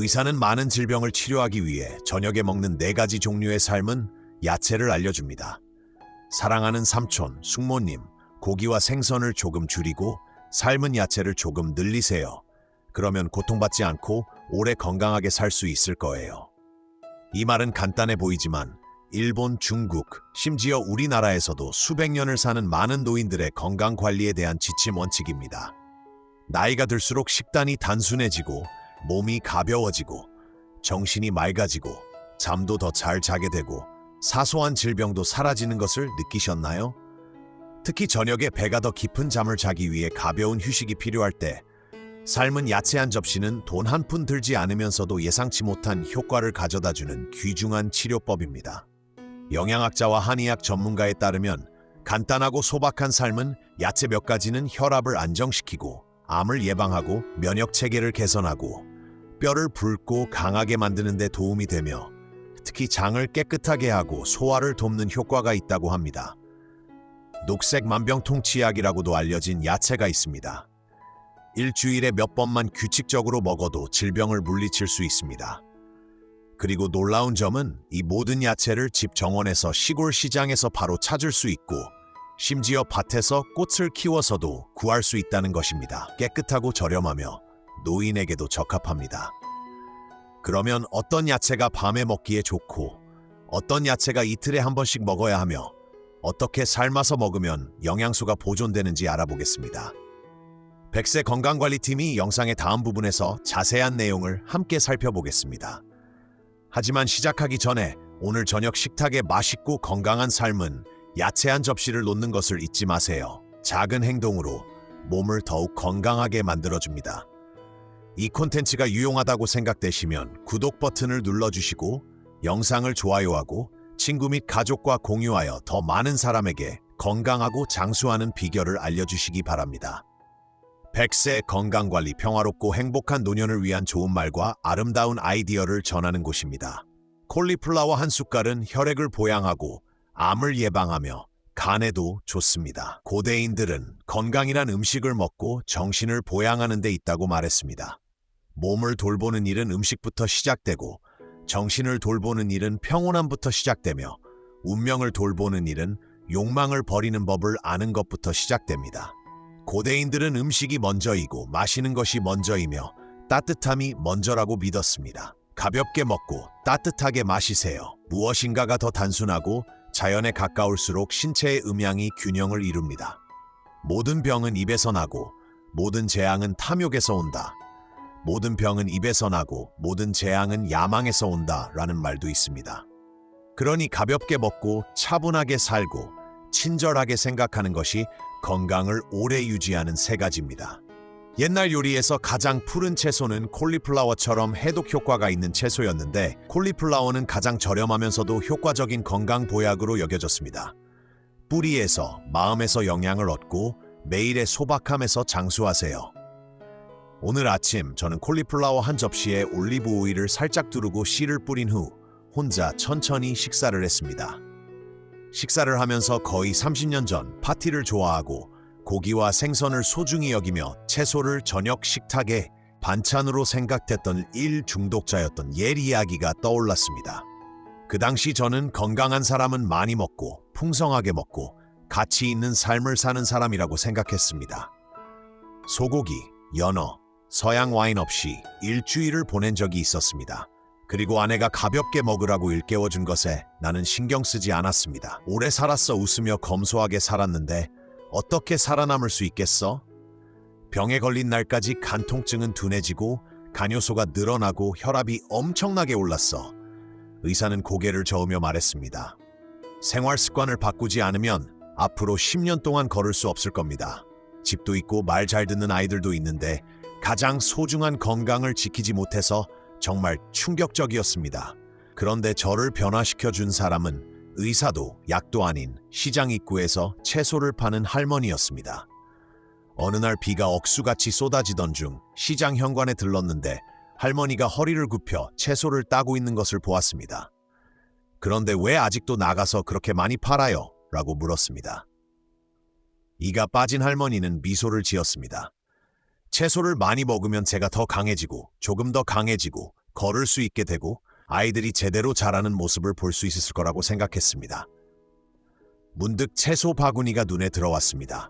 의사는 많은 질병을 치료하기 위해 저녁에 먹는 4가지 종류의 삶은 야채를 알려줍니다. 사랑하는 삼촌, 숙모님, 고기와 생선을 조금 줄이고 삶은 야채를 조금 늘리세요. 그러면 고통받지 않고 오래 건강하게 살 수 있을 거예요. 이 말은 간단해 보이지만 일본, 중국, 심지어 우리나라에서도 수백 년을 사는 많은 노인들의 건강 관리에 대한 지침 원칙입니다. 나이가 들수록 식단이 단순해지고 몸이 가벼워지고 정신이 맑아지고 잠도 더 잘 자게 되고 사소한 질병도 사라지는 것을 느끼셨나요? 특히 저녁에 배가 더 깊은 잠을 자기 위해 가벼운 휴식이 필요할 때 삶은 야채 한 접시는 돈 한 푼 들지 않으면서도 예상치 못한 효과를 가져다주는 귀중한 치료법입니다. 영양학자와 한의학 전문가에 따르면 간단하고 소박한 삶은 야채 몇 가지는 혈압을 안정시키고 암을 예방하고 면역 체계를 개선하고 뼈를 붉고 강하게 만드는 데 도움이 되며 특히 장을 깨끗하게 하고 소화를 돕는 효과가 있다고 합니다. 녹색 만병통치약이라고도 알려진 야채가 있습니다. 일주일에 몇 번만 규칙적으로 먹어도 질병을 물리칠 수 있습니다. 그리고 놀라운 점은 이 모든 야채를 집 정원에서 시골 시장에서 바로 찾을 수 있고 심지어 밭에서 꽃을 키워서도 구할 수 있다는 것입니다. 깨끗하고 저렴하며 노인에게도 적합합니다. 그러면 어떤 야채가 밤에 먹기에 좋고 어떤 야채가 이틀에 한 번씩 먹어야 하며 어떻게 삶아서 먹으면 영양소가 보존되는지 알아보겠습니다. 백세 건강관리팀이 영상의 다음 부분에서 자세한 내용을 함께 살펴보겠습니다. 하지만 시작하기 전에 오늘 저녁 식탁에 맛있고 건강한 삶은 야채 한 접시를 놓는 것을 잊지 마세요. 작은 행동으로 몸을 더욱 건강하게 만들어줍니다. 이 콘텐츠가 유용하다고 생각되시면 구독 버튼을 눌러주시고 영상을 좋아요하고 친구 및 가족과 공유하여 더 많은 사람에게 건강하고 장수하는 비결을 알려주시기 바랍니다. 100세 건강관리, 평화롭고 행복한 노년을 위한 좋은 말과 아름다운 아이디어를 전하는 곳입니다. 콜리플라워 한 숟갈은 혈액을 보양하고 암을 예방하며 간에도 좋습니다. 고대인들은 건강이란 음식을 먹고 정신을 보양하는 데 있다고 말했습니다. 몸을 돌보는 일은 음식부터 시작되고 정신을 돌보는 일은 평온함부터 시작되며 운명을 돌보는 일은 욕망을 버리는 법을 아는 것부터 시작됩니다. 고대인들은 음식이 먼저이고 마시는 것이 먼저이며 따뜻함이 먼저라고 믿었습니다. 가볍게 먹고 따뜻하게 마시세요. 무엇인가가 더 단순하고 자연에 가까울수록 신체의 음양이 균형을 이룹니다. 모든 병은 입에서 나고 모든 재앙은 탐욕에서 온다. 모든 병은 입에서 나고 모든 재앙은 야망에서 온다 라는 말도 있습니다. 그러니 가볍게 먹고 차분하게 살고 친절하게 생각하는 것이 건강을 오래 유지하는 3가지입니다. 옛날 요리에서 가장 푸른 채소는 콜리플라워처럼 해독 효과가 있는 채소였는데 콜리플라워는 가장 저렴하면서도 효과적인 건강 보약으로 여겨졌습니다. 뿌리에서, 마음에서 영양을 얻고 매일의 소박함에서 장수하세요. 오늘 아침 저는 콜리플라워 한 접시에 올리브 오일을 살짝 두르고 씨를 뿌린 후 혼자 천천히 식사를 했습니다. 식사를 하면서 거의 30년 전 파티를 좋아하고 고기와 생선을 소중히 여기며 채소를 저녁 식탁에 반찬으로 생각했던 일 중독자였던 옛 이야기가 떠올랐습니다. 그 당시 저는 건강한 사람은 많이 먹고 풍성하게 먹고 가치 있는 삶을 사는 사람이라고 생각했습니다. 소고기, 연어, 서양 와인 없이 일주일을 보낸 적이 있었습니다. 그리고 아내가 가볍게 먹으라고 일깨워준 것에 나는 신경 쓰지 않았습니다. 오래 살았어 웃으며 검소하게 살았는데 어떻게 살아남을 수 있겠어? 병에 걸린 날까지 간 통증은 둔해지고 간효소가 늘어나고 혈압이 엄청나게 올랐어. 의사는 고개를 저으며 말했습니다. 생활 습관을 바꾸지 않으면 앞으로 10년 동안 걸을 수 없을 겁니다. 집도 있고 말 잘 듣는 아이들도 있는데 가장 소중한 건강을 지키지 못해서 정말 충격적이었습니다. 그런데 저를 변화시켜준 사람은 의사도 약도 아닌 시장 입구에서 채소를 파는 할머니였습니다. 어느 날 비가 억수같이 쏟아지던 중 시장 현관에 들렀는데 할머니가 허리를 굽혀 채소를 따고 있는 것을 보았습니다. 그런데 왜 아직도 나가서 그렇게 많이 팔아요? 라고 물었습니다. 이가 빠진 할머니는 미소를 지었습니다. 채소를 많이 먹으면 제가 더 강해지고 조금 더 강해지고 걸을 수 있게 되고 아이들이 제대로 자라는 모습을 볼 수 있을 거라고 생각했습니다. 문득 채소 바구니가 눈에 들어왔습니다.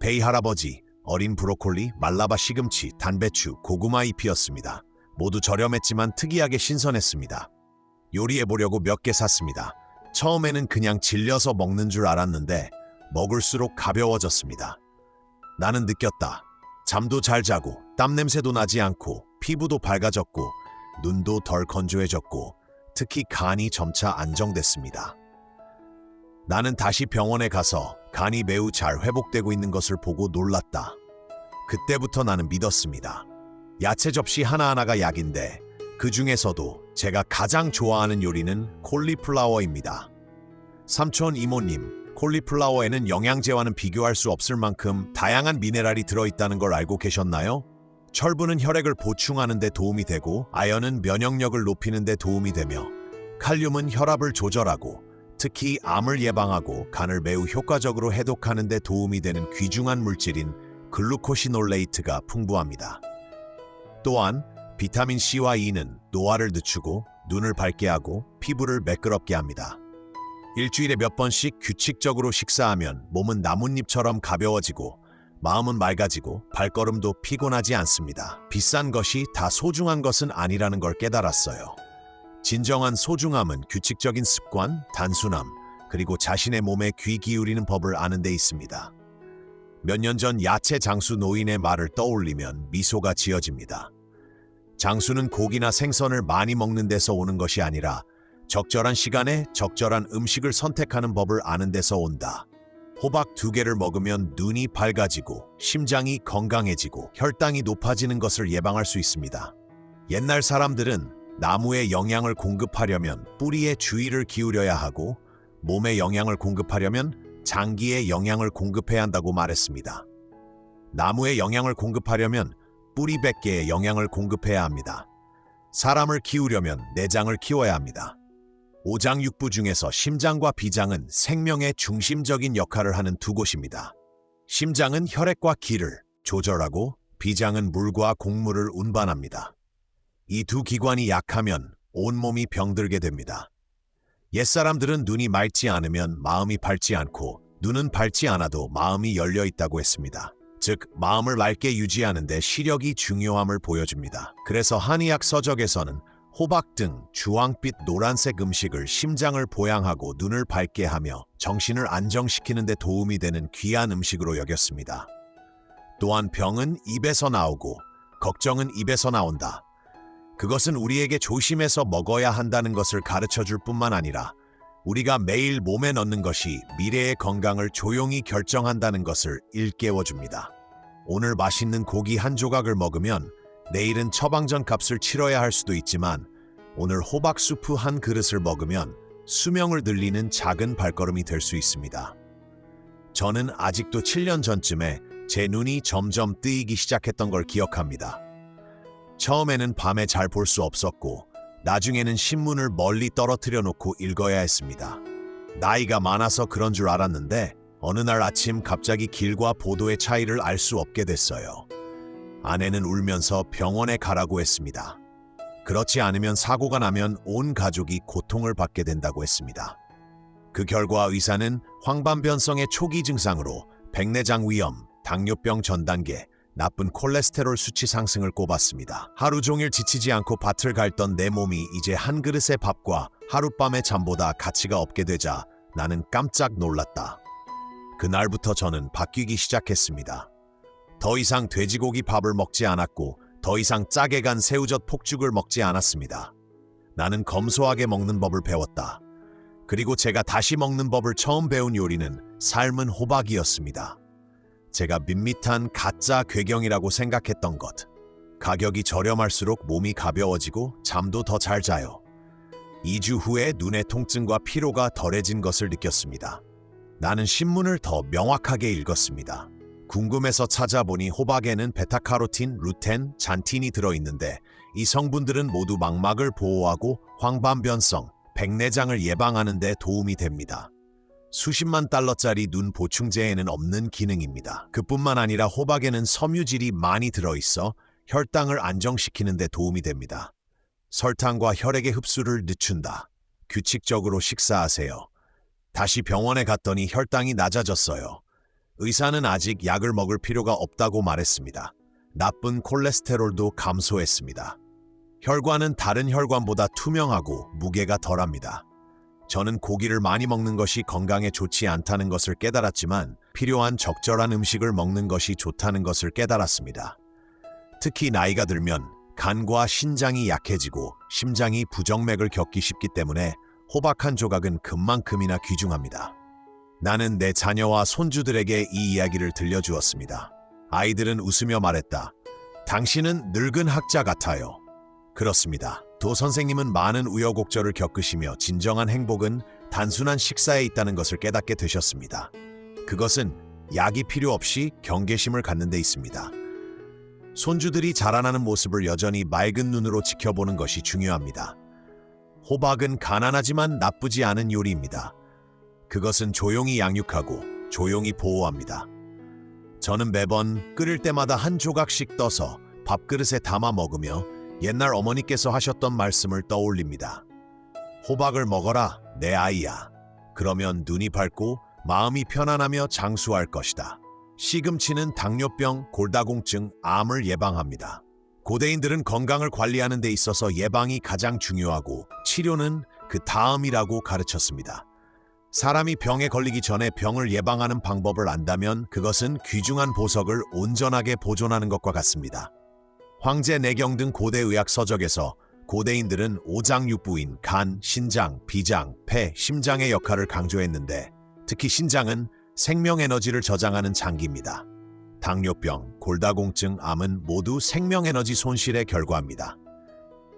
베이 할아버지, 어린 브로콜리, 말라바 시금치, 단배추, 고구마 잎이었습니다. 모두 저렴했지만 특이하게 신선했습니다. 요리해보려고 몇 개 샀습니다. 처음에는 그냥 질려서 먹는 줄 알았는데 먹을수록 가벼워졌습니다. 나는 느꼈다. 잠도 잘 자고 땀 냄새도 나지 않고 피부도 밝아졌고 눈도 덜 건조해졌고 특히 간이 점차 안정됐습니다. 나는 다시 병원에 가서 간이 매우 잘 회복되고 있는 것을 보고 놀랐다. 그때부터 나는 믿었습니다. 야채 접시 하나하나가 약인데 그 중에서도 제가 가장 좋아하는 요리는 콜리플라워입니다. 삼촌 이모님, 콜리플라워에는 영양제와는 비교할 수 없을 만큼 다양한 미네랄이 들어있다는 걸 알고 계셨나요? 철분은 혈액을 보충하는 데 도움이 되고 아연은 면역력을 높이는 데 도움이 되며 칼륨은 혈압을 조절하고 특히 암을 예방하고 간을 매우 효과적으로 해독하는 데 도움이 되는 귀중한 물질인 글루코시놀레이트가 풍부합니다. 또한 비타민 C와 E는 노화를 늦추고 눈을 밝게 하고 피부를 매끄럽게 합니다. 일주일에 몇 번씩 규칙적으로 식사하면 몸은 나뭇잎처럼 가벼워지고 마음은 맑아지고 발걸음도 피곤하지 않습니다. 비싼 것이 다 소중한 것은 아니라는 걸 깨달았어요. 진정한 소중함은 규칙적인 습관, 단순함, 그리고 자신의 몸에 귀 기울이는 법을 아는 데 있습니다. 몇 년 전 야채 장수 노인의 말을 떠올리면 미소가 지어집니다. 장수는 고기나 생선을 많이 먹는 데서 오는 것이 아니라 적절한 시간에 적절한 음식을 선택하는 법을 아는 데서 온다. 호박 2개를 먹으면 눈이 밝아지고 심장이 건강해지고 혈당이 높아지는 것을 예방할 수 있습니다. 옛날 사람들은 나무에 영양을 공급하려면 뿌리에 주의를 기울여야 하고 몸에 영양을 공급하려면 장기에 영양을 공급해야 한다고 말했습니다. 나무에 영양을 공급하려면 뿌리 100개의 영양을 공급해야 합니다. 사람을 키우려면 내장을 키워야 합니다. 오장육부 중에서 심장과 비장은 생명의 중심적인 역할을 하는 두 곳입니다. 심장은 혈액과 기를 조절하고 비장은 물과 곡물을 운반합니다. 이 두 기관이 약하면 온몸이 병들게 됩니다. 옛사람들은 눈이 맑지 않으면 마음이 밝지 않고 눈은 밝지 않아도 마음이 열려 있다고 했습니다. 즉, 마음을 맑게 유지하는 데 시력이 중요함을 보여줍니다. 그래서 한의학 서적에서는 호박 등 주황빛 노란색 음식을 심장을 보양하고 눈을 밝게 하며 정신을 안정시키는 데 도움이 되는 귀한 음식으로 여겼습니다. 또한 병은 입에서 나오고 걱정은 입에서 나온다. 그것은 우리에게 조심해서 먹어야 한다는 것을 가르쳐줄 뿐만 아니라 우리가 매일 몸에 넣는 것이 미래의 건강을 조용히 결정한다는 것을 일깨워줍니다. 오늘 맛있는 고기 한 조각을 먹으면 내일은 처방전 값을 치러야 할 수도 있지만 오늘 호박 수프 한 그릇을 먹으면 수명을 늘리는 작은 발걸음이 될 수 있습니다. 저는 아직도 7년 전쯤에 제 눈이 점점 뜨이기 시작했던 걸 기억합니다. 처음에는 밤에 잘 볼 수 없었고 나중에는 신문을 멀리 떨어뜨려 놓고 읽어야 했습니다. 나이가 많아서 그런 줄 알았는데 어느 날 아침 갑자기 길과 보도의 차이를 알 수 없게 됐어요. 아내는 울면서 병원에 가라고 했습니다. 그렇지 않으면 사고가 나면 온 가족이 고통을 받게 된다고 했습니다. 그 결과 의사는 황반변성의 초기 증상으로 백내장 위염, 당뇨병 전 단계, 나쁜 콜레스테롤 수치 상승을 꼽았습니다. 하루 종일 지치지 않고 밭을 갈던 내 몸이 이제 한 그릇의 밥과 하룻밤의 잠보다 가치가 없게 되자 나는 깜짝 놀랐다. 그날부터 저는 바뀌기 시작했습니다. 더 이상 돼지고기 밥을 먹지 않았고 더 이상 짜게 간 새우젓 폭죽을 먹지 않았습니다. 나는 검소하게 먹는 법을 배웠다. 그리고 제가 다시 먹는 법을 처음 배운 요리는 삶은 호박이었습니다. 제가 밋밋한 가짜 궤경이라고 생각했던 것. 가격이 저렴할수록 몸이 가벼워지고 잠도 더 잘 자요. 2주 후에 눈의 통증과 피로가 덜해진 것을 느꼈습니다. 나는 신문을 더 명확하게 읽었습니다. 궁금해서 찾아보니 호박에는 베타카로틴, 루텐, 잔틴이 들어있는데 이 성분들은 모두 망막을 보호하고 황반변성, 백내장을 예방하는 데 도움이 됩니다. 수십만 달러짜리 눈 보충제에는 없는 기능입니다. 그뿐만 아니라 호박에는 섬유질이 많이 들어있어 혈당을 안정시키는 데 도움이 됩니다. 설탕과 혈액의 흡수를 늦춘다. 규칙적으로 식사하세요. 다시 병원에 갔더니 혈당이 낮아졌어요. 의사는 아직 약을 먹을 필요가 없다고 말했습니다. 나쁜 콜레스테롤도 감소했습니다. 혈관은 다른 혈관보다 투명하고 무게가 덜합니다. 저는 고기를 많이 먹는 것이 건강에 좋지 않다는 것을 깨달았지만 필요한 적절한 음식을 먹는 것이 좋다는 것을 깨달았습니다. 특히 나이가 들면 간과 신장이 약해지고 심장이 부정맥을 겪기 쉽기 때문에 호박 한 조각은 금만큼이나 귀중합니다. 나는 내 자녀와 손주들에게 이 이야기를 들려주었습니다. 아이들은 웃으며 말했다. 당신은 늙은 학자 같아요. 그렇습니다. 도 선생님은 많은 우여곡절을 겪으시며 진정한 행복은 단순한 식사에 있다는 것을 깨닫게 되셨습니다. 그것은 약이 필요 없이 경계심을 갖는 데 있습니다. 손주들이 자라나는 모습을 여전히 맑은 눈으로 지켜보는 것이 중요합니다. 호박은 가난하지만 나쁘지 않은 요리입니다. 그것은 조용히 양육하고 조용히 보호합니다. 저는 매번 끓일 때마다 한 조각씩 떠서 밥그릇에 담아 먹으며 옛날 어머니께서 하셨던 말씀을 떠올립니다. 호박을 먹어라, 내 아이야. 그러면 눈이 밝고 마음이 편안하며 장수할 것이다. 시금치는 당뇨병, 골다공증, 암을 예방합니다. 고대인들은 건강을 관리하는 데 있어서 예방이 가장 중요하고 치료는 그 다음이라고 가르쳤습니다. 사람이 병에 걸리기 전에 병을 예방하는 방법을 안다면 그것은 귀중한 보석을 온전하게 보존하는 것과 같습니다. 황제 내경 등 고대 의학 서적에서 고대인들은 오장육부인 간, 신장, 비장, 폐, 심장의 역할을 강조했는데 특히 신장은 생명 에너지를 저장하는 장기입니다. 당뇨병, 골다공증, 암은 모두 생명 에너지 손실의 결과입니다.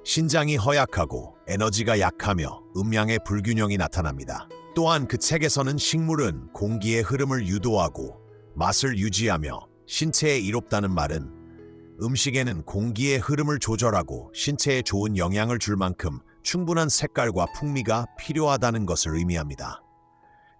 신장이 허약하고 에너지가 약하며 음양의 불균형이 나타납니다. 또한 그 책에서는 식물은 공기의 흐름을 유도하고 맛을 유지하며 신체에 이롭다는 말은 음식에는 공기의 흐름을 조절하고 신체에 좋은 영향을 줄 만큼 충분한 색깔과 풍미가 필요하다는 것을 의미합니다.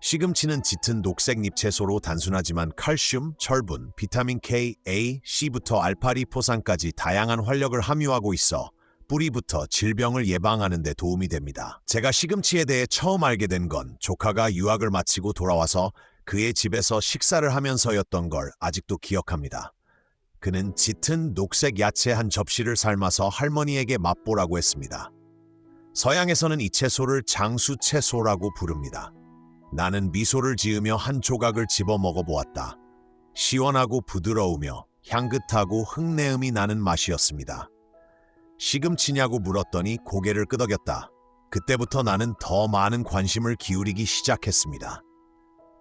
시금치는 짙은 녹색 잎채소로 단순하지만 칼슘, 철분, 비타민 K, A, C부터 알파리포산까지 다양한 활력을 함유하고 있어 뿌리부터 질병을 예방하는 데 도움이 됩니다. 제가 시금치에 대해 처음 알게 된 건 조카가 유학을 마치고 돌아와서 그의 집에서 식사를 하면서였던 걸 아직도 기억합니다. 그는 짙은 녹색 야채 한 접시를 삶아서 할머니에게 맛보라고 했습니다. 서양에서는 이 채소를 장수채소라고 부릅니다. 나는 미소를 지으며 한 조각을 집어 먹어보았다. 시원하고 부드러우며 향긋하고 흙내음이 나는 맛이었습니다. 시금치냐고 물었더니 고개를 끄덕였다. 그때부터 나는 더 많은 관심을 기울이기 시작했습니다.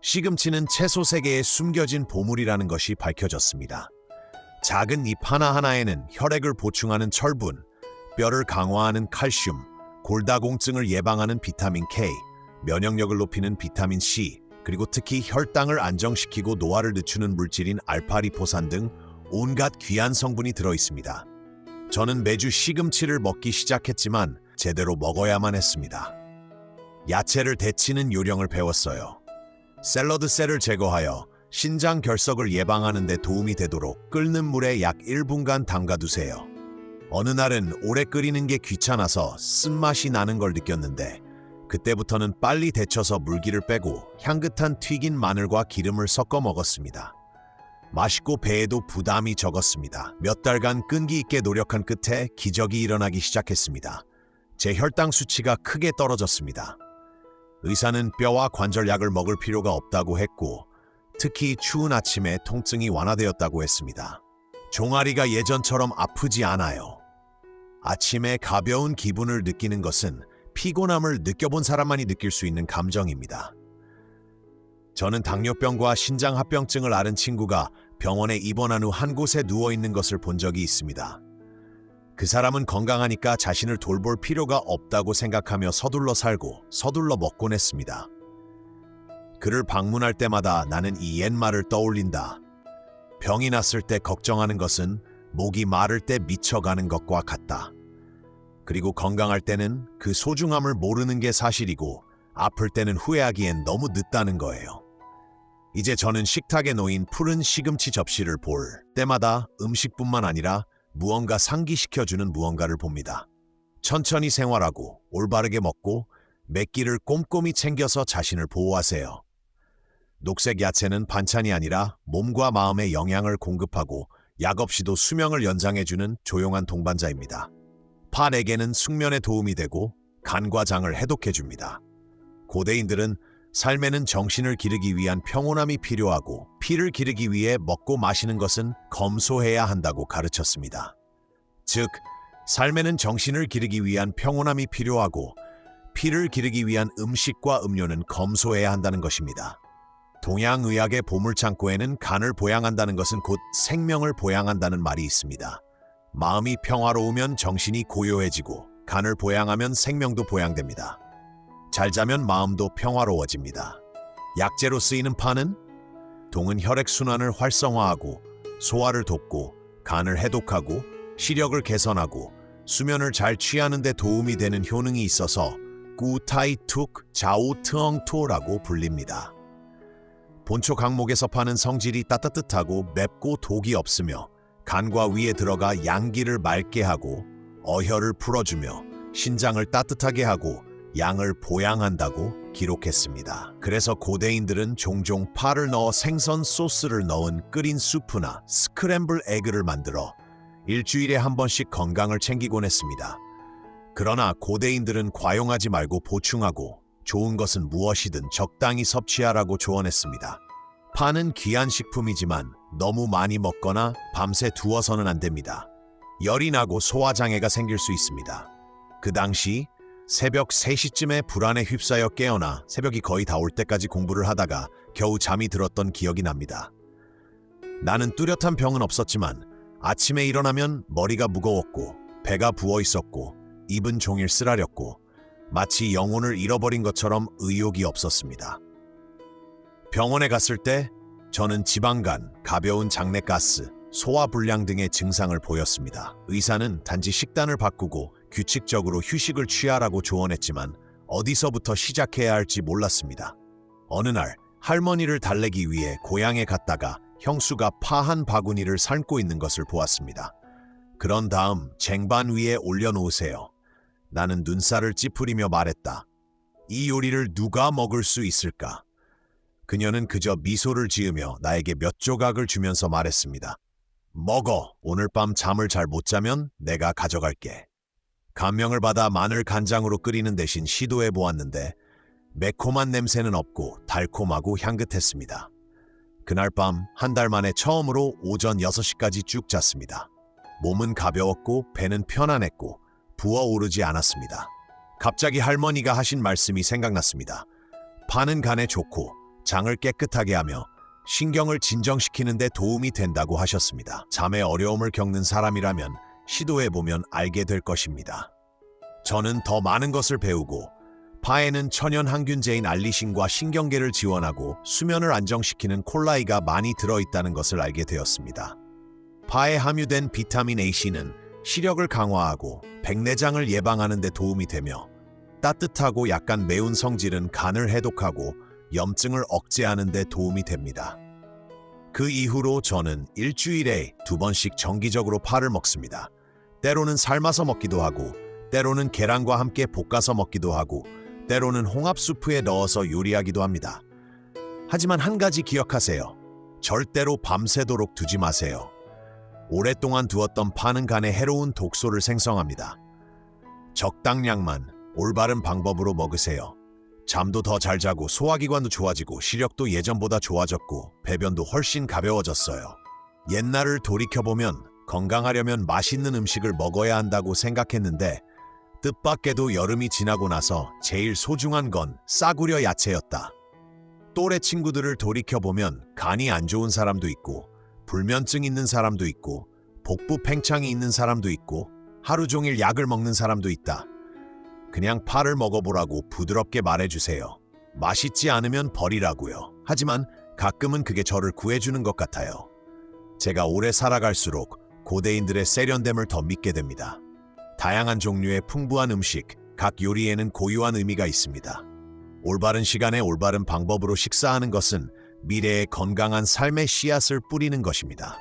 시금치는 채소 세계에 숨겨진 보물이라는 것이 밝혀졌습니다. 작은 잎 하나하나에는 혈액을 보충하는 철분, 뼈를 강화하는 칼슘, 골다공증을 예방하는 비타민 K, 면역력을 높이는 비타민 C, 그리고 특히 혈당을 안정시키고 노화를 늦추는 물질인 알파리포산 등 온갖 귀한 성분이 들어있습니다. 저는 매주 시금치를 먹기 시작했지만 제대로 먹어야만 했습니다. 야채를 데치는 요령을 배웠어요. 샐러드 셀을 제거하여 신장 결석을 예방하는 데 도움이 되도록 끓는 물에 약 1분간 담가두세요. 어느 날은 오래 끓이는 게 귀찮아서 쓴맛이 나는 걸 느꼈는데 그때부터는 빨리 데쳐서 물기를 빼고 향긋한 튀긴 마늘과 기름을 섞어 먹었습니다. 맛있고 배에도 부담이 적었습니다. 몇 달간 끈기 있게 노력한 끝에 기적이 일어나기 시작했습니다. 제 혈당 수치가 크게 떨어졌습니다. 의사는 뼈와 관절약을 먹을 필요가 없다고 했고 특히 추운 아침에 통증이 완화되었다고 했습니다. 종아리가 예전처럼 아프지 않아요. 아침에 가벼운 기분을 느끼는 것은 피곤함을 느껴본 사람만이 느낄 수 있는 감정입니다. 저는 당뇨병과 신장합병증을 앓은 친구가 병원에 입원한 후 한 곳에 누워있는 것을 본 적이 있습니다. 그 사람은 건강하니까 자신을 돌볼 필요가 없다고 생각하며 서둘러 살고 서둘러 먹곤 했습니다. 그를 방문할 때마다 나는 이 옛말을 떠올린다. 병이 났을 때 걱정하는 것은 목이 마를 때 미쳐가는 것과 같다. 그리고 건강할 때는 그 소중함을 모르는 게 사실이고 아플 때는 후회하기엔 너무 늦다는 거예요. 이제 저는 식탁에 놓인 푸른 시금치 접시를 볼 때마다 음식뿐만 아니라 무언가 상기시켜주는 무언가를 봅니다. 천천히 생활하고 올바르게 먹고 몇 끼를 꼼꼼히 챙겨서 자신을 보호하세요. 녹색 야채는 반찬이 아니라 몸과 마음에 영양을 공급하고 약 없이도 수명을 연장해주는 조용한 동반자입니다. 파 4개는 숙면에 도움이 되고 간과 장을 해독해줍니다. 고대인들은 삶에는 정신을 기르기 위한 평온함이 필요하고 피를 기르기 위해 먹고 마시는 것은 검소해야 한다고 가르쳤습니다. 즉, 삶에는 정신을 기르기 위한 평온함이 필요하고 피를 기르기 위한 음식과 음료는 검소해야 한다는 것입니다. 동양의학의 보물창고에는 간을 보양한다는 것은 곧 생명을 보양한다는 말이 있습니다. 마음이 평화로우면 정신이 고요해지고 간을 보양하면 생명도 보양됩니다. 잘 자면 마음도 평화로워집니다. 약재로 쓰이는 파는 동은 혈액순환을 활성화하고 소화를 돕고 간을 해독하고 시력을 개선하고 수면을 잘 취하는 데 도움이 되는 효능이 있어서 꾸타이툭 자오트엉토라고 불립니다. 본초 강목에서 파는 성질이 따뜻하고 맵고 독이 없으며 간과 위에 들어가 양기를 맑게 하고 어혈을 풀어주며 신장을 따뜻하게 하고 양을 보양한다고 기록했습니다. 그래서 고대인들은 종종 파를 넣어 생선 소스를 넣은 끓인 수프나 스크램블 에그를 만들어 일주일에 한 번씩 건강을 챙기곤 했습니다. 그러나 고대인들은 과용하지 말고 보충하고 좋은 것은 무엇이든 적당히 섭취하라고 조언했습니다. 파는 귀한 식품이지만 너무 많이 먹거나 밤새 두어서는 안 됩니다. 열이 나고 소화장애가 생길 수 있습니다. 그 당시 새벽 3시쯤에 불안에 휩싸여 깨어나 새벽이 거의 다 올 때까지 공부를 하다가 겨우 잠이 들었던 기억이 납니다. 나는 뚜렷한 병은 없었지만 아침에 일어나면 머리가 무거웠고 배가 부어 있었고 입은 종일 쓰라렸고 마치 영혼을 잃어버린 것처럼 의욕이 없었습니다. 병원에 갔을 때 저는 지방간, 가벼운 장내가스, 소화불량 등의 증상을 보였습니다. 의사는 단지 식단을 바꾸고 규칙적으로 휴식을 취하라고 조언했지만 어디서부터 시작해야 할지 몰랐습니다. 어느 날 할머니를 달래기 위해 고향에 갔다가 형수가 파 한 바구니를 삶고 있는 것을 보았습니다. 그런 다음 쟁반 위에 올려놓으세요. 나는 눈살을 찌푸리며 말했다. 이 요리를 누가 먹을 수 있을까? 그녀는 그저 미소를 지으며 나에게 몇 조각을 주면서 말했습니다. 먹어. 오늘 밤 잠을 잘 못 자면 내가 가져갈게. 감명을 받아 마늘 간장으로 끓이는 대신 시도해 보았는데 매콤한 냄새는 없고 달콤하고 향긋했습니다. 그날 밤 한 달 만에 처음으로 오전 6시까지 쭉 잤습니다. 몸은 가벼웠고 배는 편안했고 부어오르지 않았습니다. 갑자기 할머니가 하신 말씀이 생각났습니다. 파는 간에 좋고 장을 깨끗하게 하며 신경을 진정시키는 데 도움이 된다고 하셨습니다. 잠에 어려움을 겪는 사람이라면 시도해보면 알게 될 것입니다. 저는 더 많은 것을 배우고 파에는 천연 항균제인 알리신과 신경계를 지원하고 수면을 안정시키는 콜라이가 많이 들어있다는 것을 알게 되었습니다. 파에 함유된 비타민 A씨는 시력을 강화하고 백내장을 예방하는 데 도움이 되며 따뜻하고 약간 매운 성질은 간을 해독하고 염증을 억제하는 데 도움이 됩니다. 그 이후로 저는 일주일에 2번씩 정기적으로 파를 먹습니다. 때로는 삶아서 먹기도 하고 때로는 계란과 함께 볶아서 먹기도 하고 때로는 홍합수프에 넣어서 요리하기도 합니다. 하지만 한 가지 기억하세요. 절대로 밤새도록 두지 마세요. 오랫동안 두었던 파는 간에 해로운 독소를 생성합니다. 적당량만 올바른 방법으로 먹으세요. 잠도 더 잘 자고 소화기관도 좋아지고 시력도 예전보다 좋아졌고 배변도 훨씬 가벼워졌어요. 옛날을 돌이켜보면 건강하려면 맛있는 음식을 먹어야 한다고 생각했는데 뜻밖에도 여름이 지나고 나서 제일 소중한 건 싸구려 야채였다. 또래 친구들을 돌이켜보면 간이 안 좋은 사람도 있고 불면증 있는 사람도 있고 복부 팽창이 있는 사람도 있고 하루 종일 약을 먹는 사람도 있다. 그냥 파를 먹어보라고 부드럽게 말해주세요. 맛있지 않으면 버리라고요. 하지만 가끔은 그게 저를 구해주는 것 같아요. 제가 오래 살아갈수록 고대인들의 세련됨을 더 믿게 됩니다. 다양한 종류의 풍부한 음식, 각 요리에는 고유한 의미가 있습니다. 올바른 시간에 올바른 방법으로 식사하는 것은 미래의 건강한 삶의 씨앗을 뿌리는 것입니다.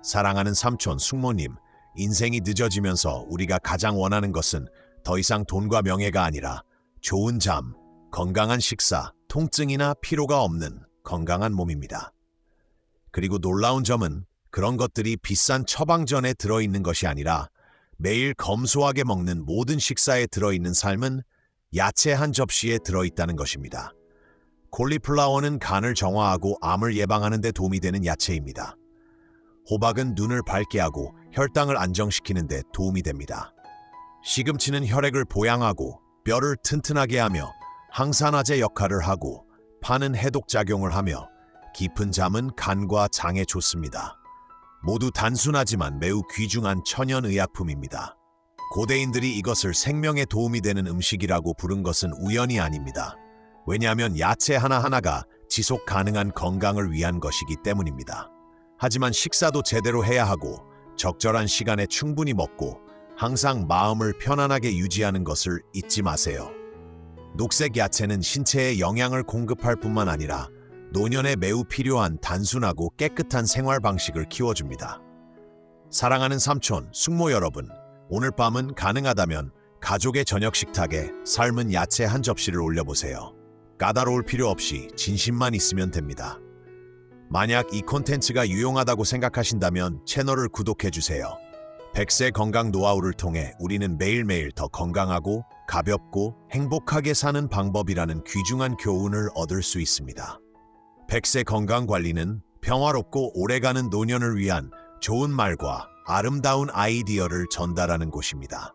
사랑하는 삼촌 숙모님, 인생이 늦어지면서 우리가 가장 원하는 것은 더 이상 돈과 명예가 아니라 좋은 잠, 건강한 식사, 통증이나 피로가 없는 건강한 몸입니다. 그리고 놀라운 점은 그런 것들이 비싼 처방전에 들어있는 것이 아니라 매일 검소하게 먹는 모든 식사에 들어있는 삶은 야채 한 접시에 들어있다는 것입니다. 콜리플라워는 간을 정화하고 암을 예방하는 데 도움이 되는 야채입니다. 호박은 눈을 밝게 하고 혈당을 안정시키는 데 도움이 됩니다. 시금치는 혈액을 보양하고 뼈를 튼튼하게 하며 항산화제 역할을 하고 파는 해독작용을 하며 깊은 잠은 간과 장에 좋습니다. 모두 단순하지만 매우 귀중한 천연의약품입니다. 고대인들이 이것을 생명에 도움이 되는 음식이라고 부른 것은 우연이 아닙니다. 왜냐하면 야채 하나하나가 지속 가능한 건강을 위한 것이기 때문입니다. 하지만 식사도 제대로 해야 하고 적절한 시간에 충분히 먹고 항상 마음을 편안하게 유지하는 것을 잊지 마세요. 녹색 야채는 신체에 영양을 공급할 뿐만 아니라 노년에 매우 필요한 단순하고 깨끗한 생활 방식을 키워줍니다. 사랑하는 삼촌, 숙모 여러분, 오늘 밤은 가능하다면 가족의 저녁 식탁에 삶은 야채 한 접시를 올려보세요. 까다로울 필요 없이 진심만 있으면 됩니다. 만약 이 콘텐츠가 유용하다고 생각하신다면 채널을 구독해주세요. 100세 건강 노하우를 통해 우리는 매일매일 더 건강하고 가볍고 행복하게 사는 방법이라는 귀중한 교훈을 얻을 수 있습니다. 100세 건강관리는 평화롭고 오래가는 노년을 위한 좋은 말과 아름다운 아이디어를 전달하는 곳입니다.